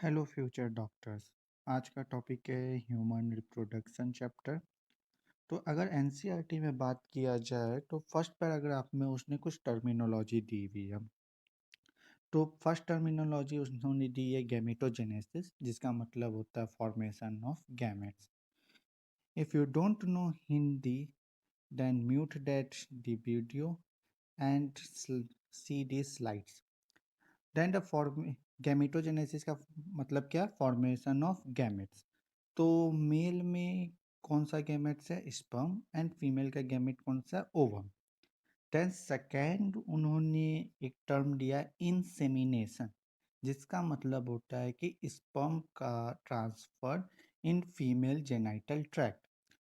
Hello future doctors. आज का topic है ह्यूमन रिप्रोडक्शन चैप्टर। तो अगर एनसीईआरटी में बात किया जाए तो फर्स्ट पैराग्राफ में उसने कुछ टर्मिनोलॉजी दी हुई है। तो फर्स्ट टर्मिनोलॉजी उन्होंने दी है गैमेटोजेनेसिस, जिसका मतलब होता है formation of gametes. If you don't know Hindi then mute that the video and see the slides. Then the form gametogenesis का मतलब क्या? Formation of gametes. तो मेल में कौन सा गैमेट्स है? स्पर्म। एंड फीमेल का गैमेट कौन सा? ओवम। देन सेकेंड उन्होंने एक टर्म दिया इंसेमिनेशन, जिसका मतलब होता है कि स्पर्म का transfer in female genital tract.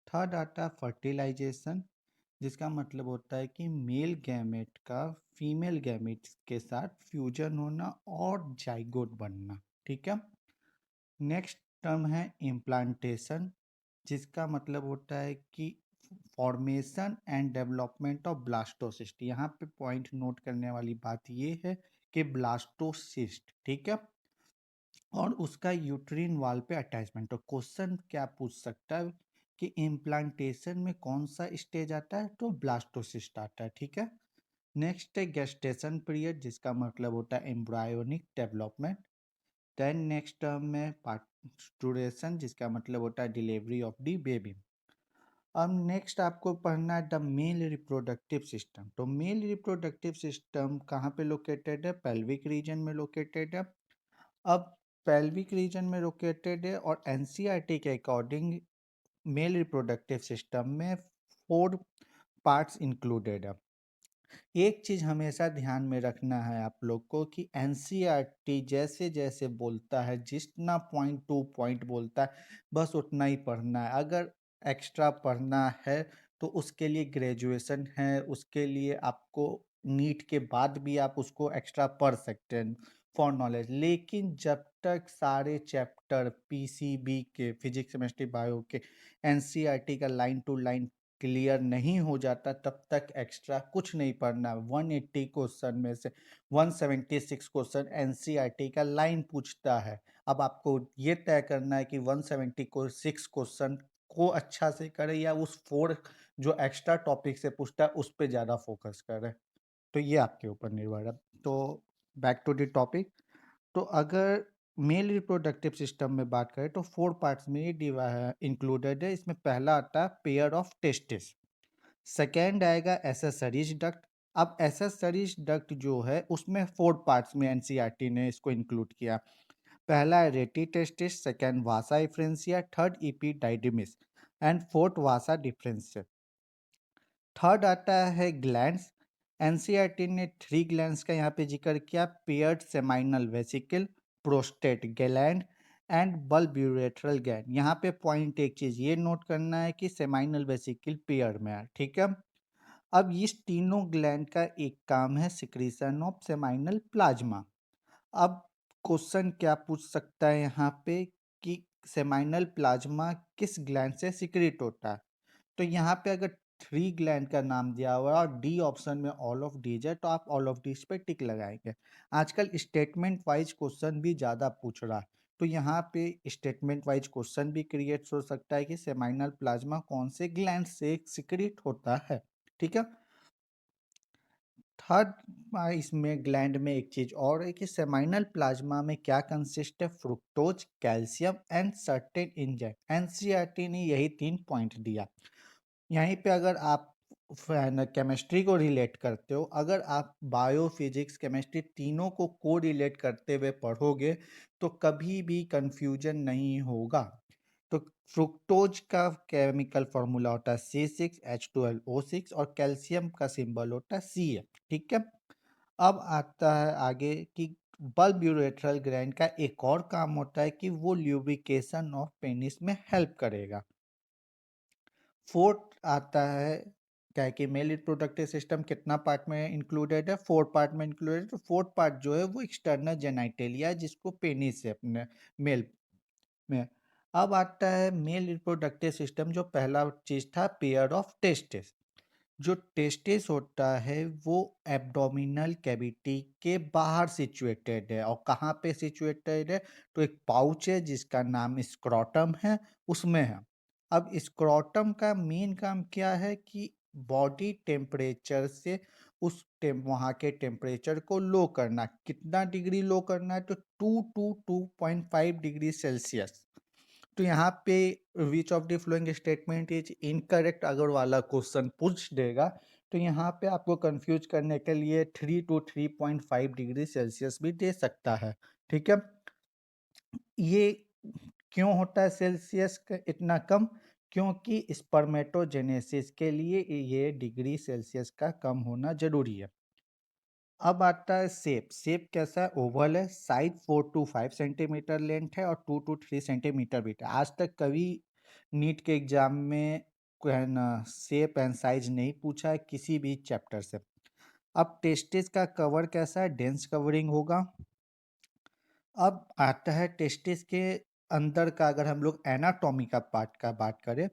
Third आता फर्टिलाइजेशन, जिसका मतलब होता है कि मेल गैमेट का फीमेल गैमेट के साथ फ्यूजन होना और जाइगोट बनना। ठीक है। नेक्स्ट टर्म है इम्प्लांटेशन, जिसका मतलब होता है कि formation and development of blastocyst. यहाँ पे पॉइंट नोट करने वाली बात ये है कि ब्लास्टोसिस्ट, ठीक है, और उसका यूट्रिन वॉल पे अटैचमेंट। तो क्वेश्चन क्या पूछ सकता है कि इम्प्लांटेशन में कौन सा स्टेज आता है? तो ब्लास्टोसिस्ट आता है। ठीक है। नेक्स्ट है गेस्टेशन पीरियड, जिसका मतलब होता है embryonic development. Then next term में पार्टुरेशन, जिसका मतलब होता है डिलीवरी ऑफ द बेबी। अब नेक्स्ट आपको पढ़ना है द मेल रिप्रोडक्टिव सिस्टम। तो मेल रिप्रोडक्टिव सिस्टम कहाँ पे लोकेटेड है? पेल्विक रीजन में लोकेटेड है। अब पेल्विक रीजन में लोकेटेड है और एनसीईआरटी के अकॉर्डिंग मेल रिप्रोडक्टिव सिस्टम में 4 पार्ट्स इंक्लूडेड है। एक चीज़ हमेशा ध्यान में रखना है आप लोग को कि एनसीईआरटी जैसे जैसे बोलता है, जितना पॉइंट टू पॉइंट बोलता है, बस उतना ही पढ़ना है। अगर एक्स्ट्रा पढ़ना है तो उसके लिए ग्रेजुएशन है, उसके लिए आपको नीट के बाद भी आप उसको एक्स्ट्रा पढ़ सकते हैं फॉर नॉलेज। लेकिन जब तक सारे चैप्टर पीसीबी के, फिजिक्स केमिस्ट्री बायो के, एनसीईआरटी का लाइन टू लाइन क्लियर नहीं हो जाता, तब तक एक्स्ट्रा कुछ नहीं पढ़ना। 180 क्वेश्चन में से 176 क्वेश्चन एनसीईआरटी का लाइन पूछता है। अब आपको ये तय करना है कि 176 क्वेश्चन को अच्छा से करें या उस 4 जो एक्स्ट्रा टॉपिक से पूछता है उस पर ज़्यादा फोकस करें। तो ये आपके ऊपर निर्भर है। तो बैक टू द टॉपिक। तो अगर मेल रिप्रोडक्टिव सिस्टम में बात करें तो 4 पार्ट्स में ये इंक्लूडेड है। इसमें पहला आता है पेयर ऑफ टेस्टिस। सेकेंड आएगा एसेसरीज डक्ट। अब एसेसरीज डक्ट जो है उसमें 4 पार्ट्स में एनसीईआरटी ने इसको इंक्लूड किया। पहला है rete testis, second vasa efferentia, third epididymis and fourth vasa differential. Third आता है ग्लैंड्स। एनसीईआरटी ने 3 ग्लैंड्स का यहाँ पे जिक्र किया, paired seminal vesicle, prostate gland and bulbourethral gland. यहाँ पे पॉइंट एक चीज ये नोट करना है कि सेमाइनल वेसिकल पेयर में है। ठीक है। अब इस तीनों ग्लैंड का एक काम है सिक्रीशन ऑफ सेमाइनल प्लाज्मा। अब क्वेश्चन क्या पूछ सकता है यहाँ पे कि सेमाइनल प्लाज्मा किस ग्लैंड से सिक्रीट होता है? तो यहाँ पे अगर 3 ग्लैंड का नाम दिया हुआ है और डी ऑप्शन में ऑल ऑफ डीज है तो आप ऑल ऑफ डीज पे टिक लगाएंगे। आजकल स्टेटमेंट वाइज क्वेश्चन भी ज़्यादा पूछ रहा है, तो यहाँ पे स्टेटमेंट वाइज क्वेश्चन भी क्रिएट हो सकता है कि सेमाइनल प्लाज्मा कौन से ग्लैंड से सिक्रीट होता है। ठीक है। थर्ड, इसमें ग्लैंड में एक चीज और है कि सेमाइनल प्लाज्मा में क्या कंसिस्ट है? Fructose, calcium and certain enzyme. NCERT ने यही 3 पॉइंट दिया। यहीं पे अगर आप केमिस्ट्री को रिलेट करते हो, अगर आप बायो फिजिक्स केमिस्ट्री तीनों को को रिलेट करते हुए पढ़ोगे तो कभी भी कंफ्यूजन नहीं होगा। तो फ्रुक्टोज का केमिकल फॉर्मूला होता है C6H12O6 और कैल्शियम का सिंबल होता है Ca। ठीक है। अब आता है आगे कि बल्ब्यूरेट्रल ग्लैंड का एक और काम होता है कि वो ल्यूब्रिकेशन ऑफ पेनिस में हेल्प करेगा। फोर्थ आता है क्या है कि मेल रिप्रोडक्टिव सिस्टम कितना पार्ट में इंक्लूडेड है? 4 पार्ट में इंक्लूडेड। तो फोर्थ पार्ट जो है वो एक्सटर्नल जेनाइटेलिया है, जिसको पेनिस है अपने मेल में। अब आता है मेल रिप्रोडक्टिव सिस्टम, जो पहला चीज था पेयर ऑफ टेस्टिस। जो टेस्टिस होता है वो एब्डोमिनल कैविटी के बाहर सिचुएटेड है। और कहाँ पे सिचुएटेड है? तो एक पाउच है जिसका नाम स्क्रोटम है, उसमें है। अब स्क्रोटम का मेन काम क्या है कि बॉडी टेम्परेचर से वहाँ के टेम्परेचर को लो करना। कितना डिग्री लो करना है? तो 2 to 2.5 डिग्री सेल्सियस। तो यहाँ पे which of the following statement is incorrect अगर वाला क्वेश्चन पूछ देगा तो यहाँ पे आपको कंफ्यूज करने के लिए 3 to 3.5 डिग्री सेल्सियस भी दे सकता है। ठीक है, ये क्यों होता है सेल्सियस का इतना कम? क्योंकि स्पर्मेटोजेनेसिस के लिए ये डिग्री सेल्सियस का कम होना जरूरी है। अब आता है शेप। शेप कैसा है? ओवल है, साइज 4 to 5 सेंटीमीटर लेंथ है और 2 to 3 सेंटीमीटर बीट है। आज तक कभी नीट के एग्जाम में कोई है ना शेप एंड साइज नहीं पूछा है किसी भी चैप्टर से। अब टेस्टिस का कवर कैसा है? डेंस कवरिंग होगा। अब आता है टेस्टिस के अंदर का, अगर हम लोग एनाटॉमी का पार्ट का बात करें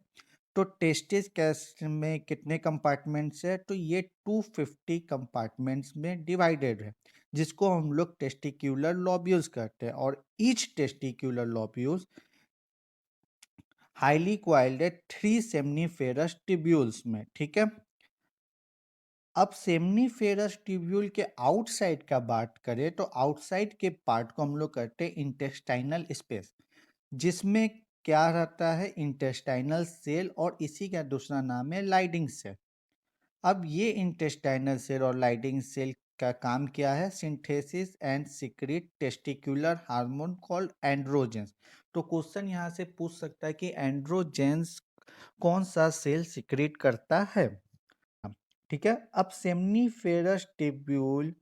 तो टेस्टिस कैस में कितने कंपार्टमेंट्स है? तो ये 250 कंपार्टमेंट्स में डिवाइडेड है, जिसको हम लोग टेस्टिक्यूलर लॉब्यूल्स कहते हैं। और ईच टेस्टिक्यूलर लॉब्यूल्स हाईली क्वाइल्ड है 3 सेमनीफेरस ट्यूब्यूल्स में। ठीक है, अब सेमनीफेरस ट्यूब्यूल के आउटसाइड का बात करें तो आउटसाइड के पार्ट को हम लोग कहते हैं इंटेस्टाइनल स्पेस, जिसमें क्या रहता है? इंटेस्टाइनल सेल, और इसी का दूसरा नाम है लाइडिंग सेल। अब ये इंटेस्टाइनल सेल और लाइडिंग सेल का काम क्या है? Synthesis and secret testicular hormone called androgens. तो क्वेश्चन यहाँ से पूछ सकता है कि एंड्रोजेंस कौन सा सेल सीक्रेट करता है? ठीक है, अब सेमनीफेरस ट्यूब्यूल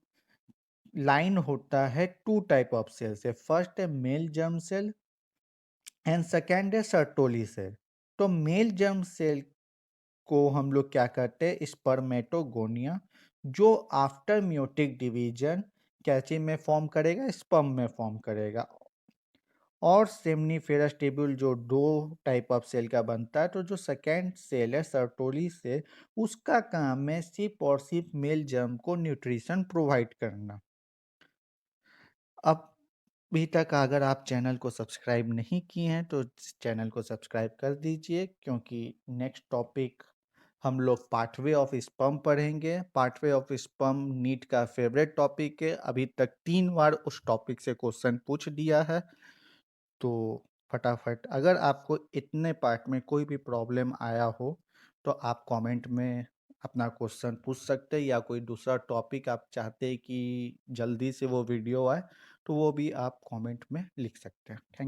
लाइन होता है 2 टाइप ऑफ सेल से। फर्स्ट है male germ cell and second है सर्टोली सेल। तो मेल जर्म सेल को हम लोग क्या कहते हैं? स्पर्मेटोगोनिया, जो आफ्टर म्योटिक डिवीजन कैंची में फॉर्म करेगा? स्पर्म में फॉर्म करेगा। और सेमनीफेरस ट्यूब्यूल जो 2 टाइप ऑफ सेल का बनता है, तो जो सेकेंड सेल है सर्टोली सेल, उसका काम है सिर्फ और सिर्फ मेल जर्म को न्यूट्रिशन प्रोवाइड करना। अब अभी तक अगर आप चैनल को सब्सक्राइब नहीं किए हैं तो चैनल को सब्सक्राइब कर दीजिए, क्योंकि नेक्स्ट टॉपिक हम लोग पाथवे ऑफ स्पर्म पढ़ेंगे। पाथवे ऑफ स्पर्म नीट का फेवरेट टॉपिक है, अभी तक 3 बार उस टॉपिक से क्वेश्चन पूछ दिया है। तो फटाफट, अगर आपको इतने पार्ट में कोई भी प्रॉब्लम आया हो तो आप कमेंट में अपना क्वेश्चन पूछ सकते हैं, या कोई दूसरा टॉपिक आप चाहते हैं कि जल्दी से वो वीडियो आए तो वो भी आप कमेंट में लिख सकते हैं। थैंक